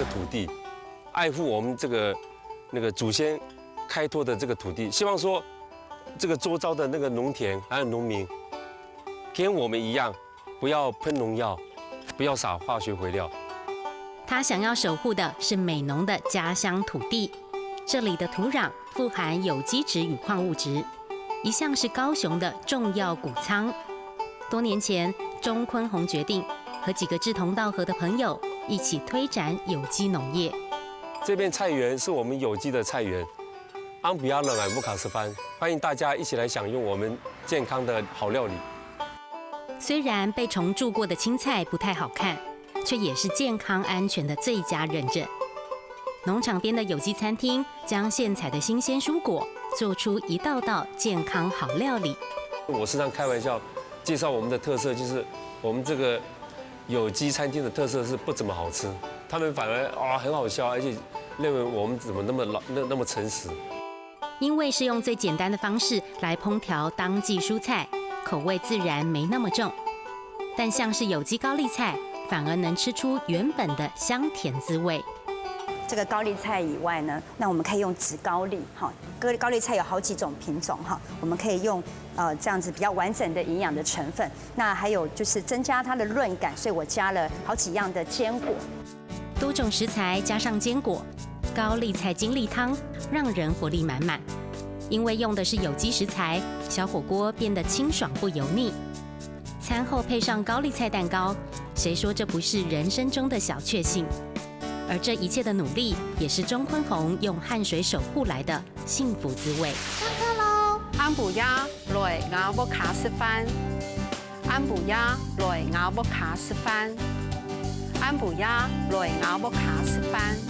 个土地，爱护我们这个祖先开拓的这个土地，希望说这个周遭的那个农田还有农民，跟我们一样，不要喷农药，不要撒化学肥料。他想要守护的是美浓的家乡土地，这里的土壤富含有机质与矿物质，一向是高雄的重要谷仓。多年前，钟坤宏决定和几个志同道合的朋友一起推展有机农业。这片菜园是我们有机的菜园，安比亚冷艾布卡斯番，欢迎大家一起来享用我们健康的好料理。虽然被虫蛀过的青菜不太好看，却也是健康安全的最佳认证。农场边的有机餐厅将现采的新鲜蔬果做出一道道健康好料理。我时常开玩笑介绍我们的特色，就是我们这个有机餐厅的特色是不怎么好吃，他们反而很好笑，而且认为我们怎么那么诚实。因为是用最简单的方式来烹调当季蔬菜，口味自然没那么重。但像是有机高丽菜，反而能吃出原本的香甜滋味。这个高丽菜以外呢，那我们可以用紫高丽，哈，高丽菜有好几种品种哈，我们可以用这样子比较完整的营养的成分。那还有就是增加它的润感，所以我加了好几样的坚果。多种食材加上坚果，高丽菜精力汤让人活力满满。因为用的是有机食材，小火锅变得清爽不油腻。餐后配上高丽菜蛋糕，谁说这不是人生中的小确幸？而这一切的努力，也是钟坤宏用汗水守护来的幸福滋味。上课喽！安布亚来阿布卡斯番，安布亚来阿布卡斯番，安布亚来阿布卡斯番。